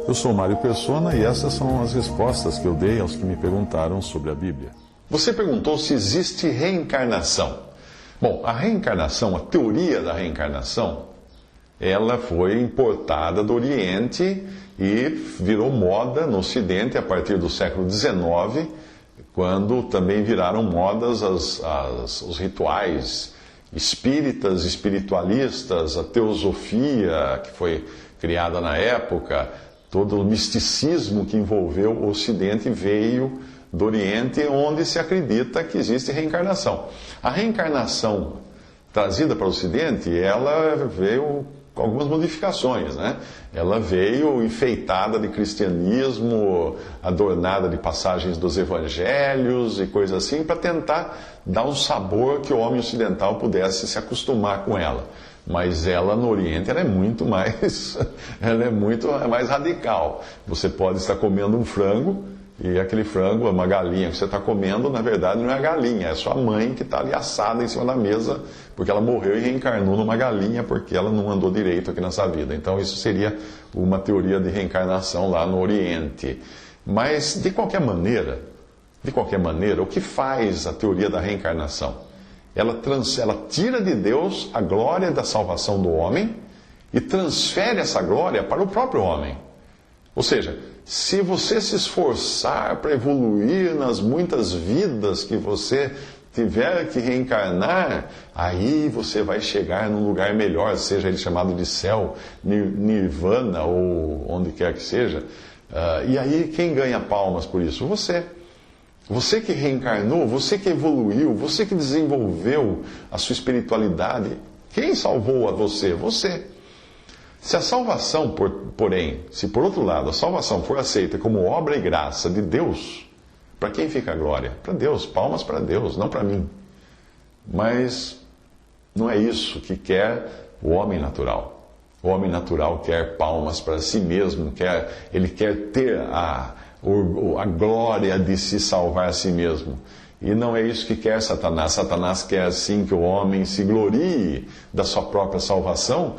Eu sou Mário Persona e essas são as respostas que eu dei aos que me perguntaram sobre a Bíblia. Você perguntou se existe reencarnação. Bom, a reencarnação, a teoria da reencarnação, ela foi importada do Oriente e virou moda no Ocidente a partir do século XIX, quando também viraram modas os rituais espíritas, espiritualistas, a teosofia que foi criada na época, todo o misticismo que envolveu o Ocidente veio do Oriente, onde se acredita que existe reencarnação. A reencarnação trazida para o Ocidente, ela veio com algumas modificações, né? Ela veio enfeitada de cristianismo, adornada de passagens dos evangelhos e coisas assim, para tentar dar um sabor que o homem ocidental pudesse se acostumar com ela. Mas ela no Oriente ela é muito mais radical. Você pode estar comendo um frango e aquele frango, uma galinha que você está comendo, na verdade não é a galinha, é sua mãe que está ali assada em cima da mesa, porque ela morreu e reencarnou numa galinha porque ela não andou direito aqui nessa vida. Então isso seria uma teoria de reencarnação lá no Oriente. Mas de qualquer maneira, o que faz a teoria da reencarnação? Ela tira de Deus a glória da salvação do homem e transfere essa glória para o próprio homem. Ou seja, se você se esforçar para evoluir nas muitas vidas que você tiver que reencarnar, aí você vai chegar num lugar melhor, seja ele chamado de céu, nirvana ou onde quer que seja. E aí quem ganha palmas por isso? Você. Você que reencarnou, você que evoluiu, você que desenvolveu a sua espiritualidade. Quem salvou a você? Você. Se a salvação, porém, se por outro lado a salvação for aceita como obra e graça de Deus, para quem fica a glória? Para Deus, palmas para Deus, não para mim. Mas não é isso que quer o homem natural. O homem natural quer palmas para si mesmo, ele quer ter a glória de se salvar a si mesmo. E não é isso que quer Satanás. Satanás quer sim que o homem se glorie da sua própria salvação,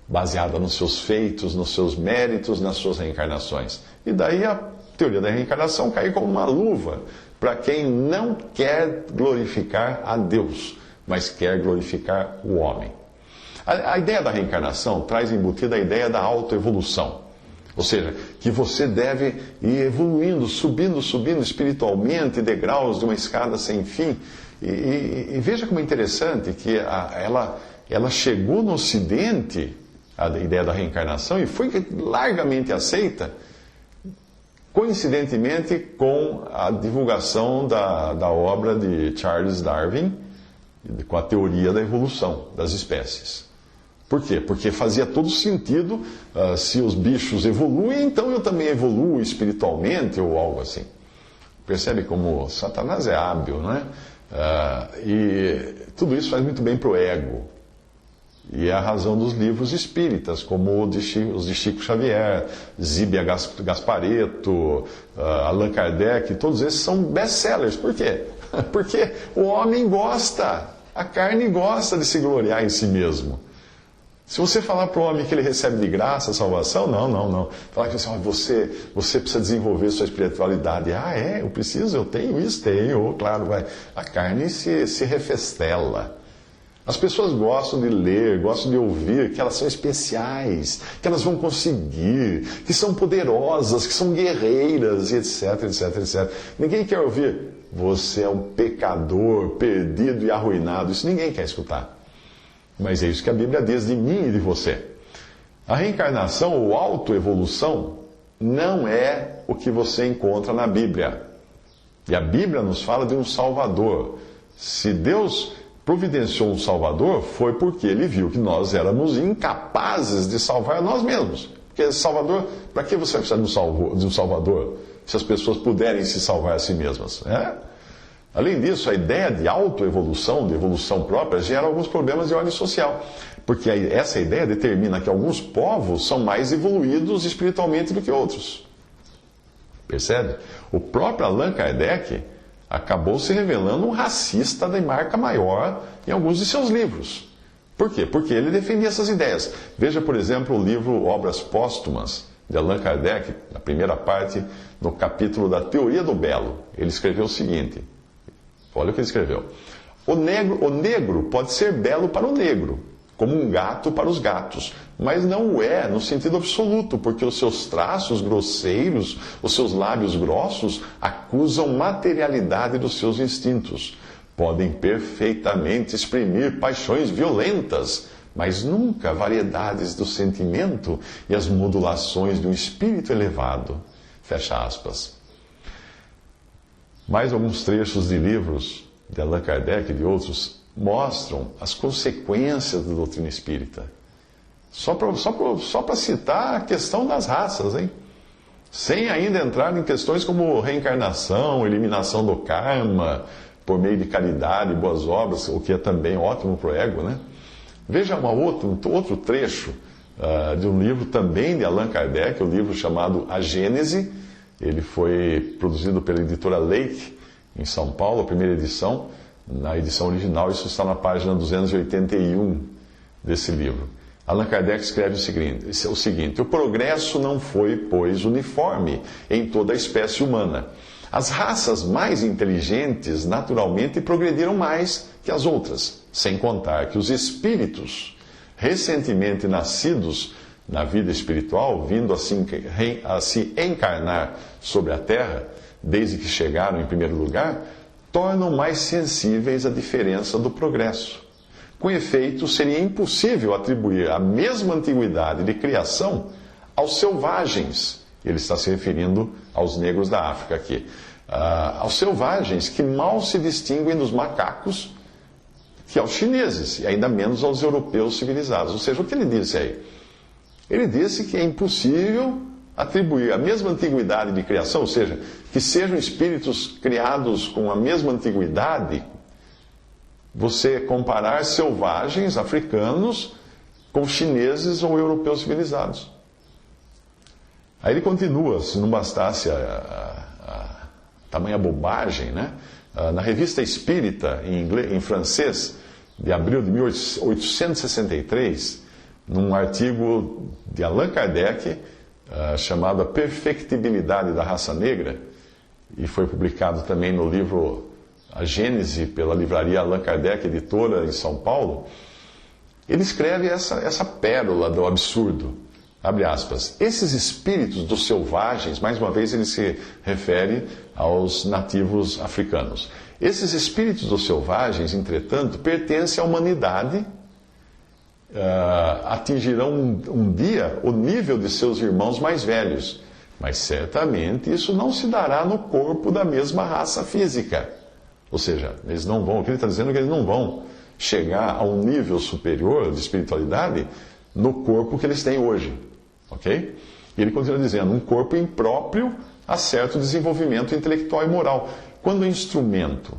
baseada nos seus feitos, nos seus méritos, nas suas reencarnações. E daí a teoria da reencarnação cai como uma luva para quem não quer glorificar a Deus, mas quer glorificar o homem. A ideia da reencarnação traz embutida a ideia da autoevolução. Ou seja, que você deve ir evoluindo, subindo espiritualmente, degraus de uma escada sem fim. E veja como é interessante que ela chegou no Ocidente, a ideia da reencarnação, e foi largamente aceita, coincidentemente com a divulgação da obra de Charles Darwin, com a teoria da evolução das espécies. Por quê? Porque fazia todo sentido, se os bichos evoluem, então eu também evoluo espiritualmente ou algo assim. Percebe como Satanás é hábil, não é? E tudo isso faz muito bem para o ego. E é a razão dos livros espíritas, como os de Chico Xavier, Zíbia Gasparetto, Allan Kardec, todos esses são best-sellers. Por quê? Porque o homem gosta, a carne gosta de se gloriar em si mesmo. Se você falar para o homem que ele recebe de graça a salvação, não. Falar que assim, você precisa desenvolver sua espiritualidade. Eu preciso, eu tenho isso, tenho. Claro, vai. A carne se refestela. As pessoas gostam de ler, gostam de ouvir que elas são especiais, que elas vão conseguir, que são poderosas, que são guerreiras, etc. Ninguém quer ouvir, você é um pecador, perdido e arruinado. Isso ninguém quer escutar. Mas é isso que a Bíblia diz de mim e de você. A reencarnação ou autoevolução não é o que você encontra na Bíblia. E a Bíblia nos fala de um Salvador. Se Deus providenciou um Salvador, foi porque Ele viu que nós éramos incapazes de salvar nós mesmos. Porque Salvador, para que você vai precisar de um Salvador? Se as pessoas puderem se salvar a si mesmas. Além disso, a ideia de autoevolução, de evolução própria, gera alguns problemas de ordem social. Porque essa ideia determina que alguns povos são mais evoluídos espiritualmente do que outros. Percebe? O próprio Allan Kardec acabou se revelando um racista de marca maior em alguns de seus livros. Por quê? Porque ele defendia essas ideias. Veja, por exemplo, o livro Obras Póstumas, de Allan Kardec, na primeira parte, no capítulo da Teoria do Belo. Ele escreveu o seguinte, olha o que ele escreveu. O negro pode ser belo para o negro, como um gato para os gatos, mas não o é no sentido absoluto, porque os seus traços grosseiros, os seus lábios grossos, acusam materialidade dos seus instintos. Podem perfeitamente exprimir paixões violentas, mas nunca variedades do sentimento e as modulações de um espírito elevado. Fecha aspas. Mais alguns trechos de livros de Allan Kardec e de outros mostram as consequências da doutrina espírita. Só para citar a questão das raças, hein? Sem ainda entrar em questões como reencarnação, eliminação do karma, por meio de caridade e boas obras, o que é também ótimo para o ego, né? Veja outro trecho de um livro também de Allan Kardec, o livro chamado A Gênese. Ele foi produzido pela editora Leite, em São Paulo, a primeira edição. Na edição original, isso está na página 281 desse livro. Allan Kardec escreve o seguinte: o progresso não foi, pois, uniforme em toda a espécie humana. As raças mais inteligentes, naturalmente, progrediram mais que as outras, sem contar que os espíritos recentemente nascidos na vida espiritual, vindo a se encarnar sobre a Terra, desde que chegaram em primeiro lugar, tornam mais sensíveis à diferença do progresso. Com efeito, seria impossível atribuir a mesma antiguidade de criação aos selvagens. Ele está se referindo aos negros da África aqui. Aos selvagens que mal se distinguem dos macacos, que aos chineses, e ainda menos aos europeus civilizados. Ou seja, o que ele disse aí? Ele disse que é impossível atribuir a mesma antiguidade de criação, ou seja, que sejam espíritos criados com a mesma antiguidade, você comparar selvagens africanos com chineses ou europeus civilizados. Aí ele continua, se não bastasse a tamanha bobagem, né? Na Revista Espírita, em francês, de abril de 1863, num artigo de Allan Kardec, chamado A Perfectibilidade da Raça Negra, e foi publicado também no livro A Gênese, pela livraria Allan Kardec, editora em São Paulo, ele escreve essa pérola do absurdo. Abre aspas. Esses espíritos dos selvagens, mais uma vez ele se refere aos nativos africanos. Esses espíritos dos selvagens, entretanto, pertencem à humanidade, atingirão um dia o nível de seus irmãos mais velhos. Mas certamente isso não se dará no corpo da mesma raça física. Ou seja, eles não vão, o que ele está dizendo é que eles não vão chegar a um nível superior de espiritualidade no corpo que eles têm hoje. Ok? E ele continua dizendo, um corpo impróprio a certo desenvolvimento intelectual e moral. Quando o instrumento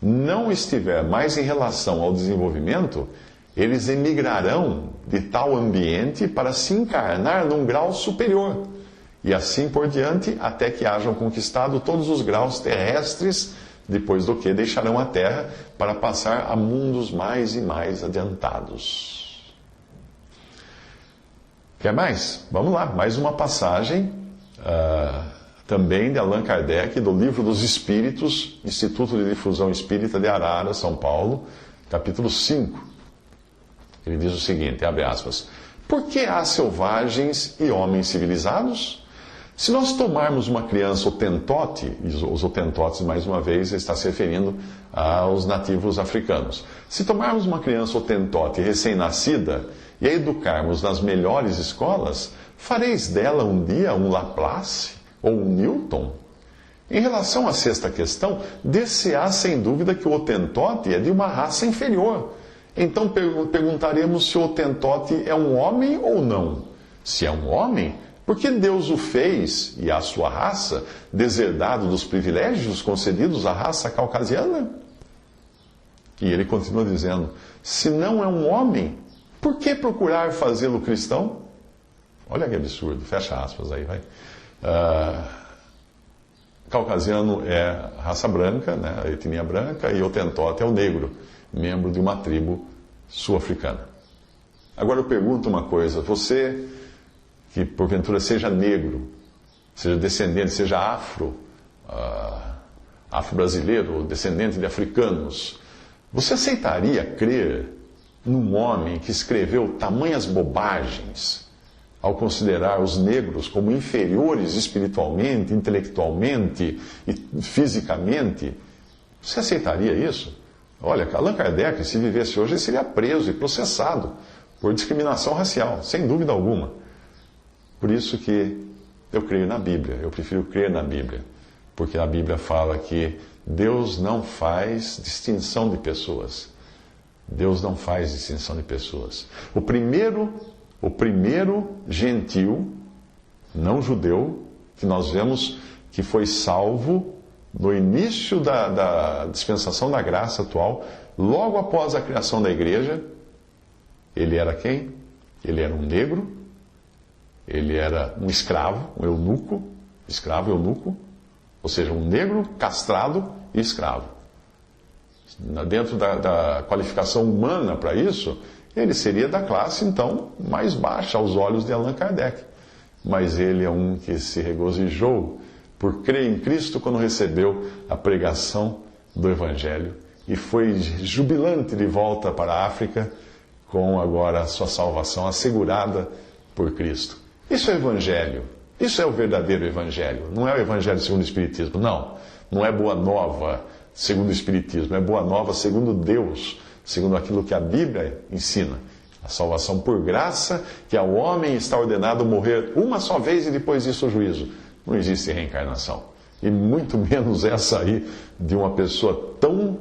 não estiver mais em relação ao desenvolvimento, eles emigrarão de tal ambiente para se encarnar num grau superior. E assim por diante, até que hajam conquistado todos os graus terrestres, depois do que deixarão a Terra para passar a mundos mais e mais adiantados. Quer mais? Vamos lá, mais uma passagem também de Allan Kardec, do Livro dos Espíritos, Instituto de Difusão Espírita de Arara, São Paulo, capítulo 5. Ele diz o seguinte, abre aspas, por que há selvagens e homens civilizados? Se nós tomarmos uma criança otentote, e os otentotes, mais uma vez, está se referindo aos nativos africanos. Se tomarmos uma criança otentote recém-nascida e a educarmos nas melhores escolas, fareis dela um dia um Laplace ou um Newton? Em relação à sexta questão, dir-se-á sem dúvida que o otentote é de uma raça inferior. Então perguntaremos se o otentote é um homem ou não. Se é um homem, por que Deus o fez, e a sua raça, deserdado dos privilégios concedidos à raça caucasiana? E ele continua dizendo, se não é um homem, por que procurar fazê-lo cristão? Olha que absurdo, fecha aspas aí, vai. Caucasiano é raça branca, né, a etnia branca, e otentote é o negro, membro de uma tribo sul-africana. Agora eu pergunto uma coisa: você que porventura seja negro, seja descendente, seja afro-brasileiro, descendente de africanos, você aceitaria crer num homem que escreveu tamanhas bobagens ao considerar os negros como inferiores espiritualmente, intelectualmente e fisicamente? Você aceitaria isso? Olha, Allan Kardec, se vivesse hoje, ele seria preso e processado por discriminação racial, sem dúvida alguma. Por isso que eu creio na Bíblia, eu prefiro crer na Bíblia, porque a Bíblia fala que Deus não faz distinção de pessoas. Deus não faz distinção de pessoas. O primeiro gentil, não judeu, que nós vemos que foi salvo no início da dispensação da graça atual, logo após a criação da igreja, ele era quem? Ele era um negro, ele era um escravo, um eunuco, ou seja, um negro castrado e escravo. Dentro da qualificação humana para isso, ele seria da classe, então, mais baixa aos olhos de Allan Kardec. Mas ele é um que se regozijou por crer em Cristo quando recebeu a pregação do Evangelho e foi jubilante de volta para a África com agora a sua salvação assegurada por Cristo. Isso é Evangelho. Isso é o verdadeiro Evangelho. Não é o Evangelho segundo o Espiritismo, não. Não é boa nova segundo o Espiritismo. É boa nova segundo Deus, segundo aquilo que a Bíblia ensina. A salvação por graça, que ao homem está ordenado morrer uma só vez e depois disso o juízo. Não existe reencarnação. E muito menos essa aí de uma pessoa tão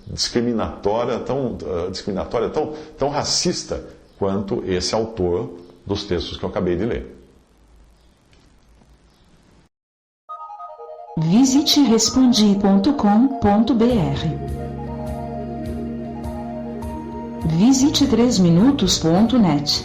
discriminatória, tão racista quanto esse autor dos textos que eu acabei de ler. Visite respondi.com.br. Visite 3minutos.net.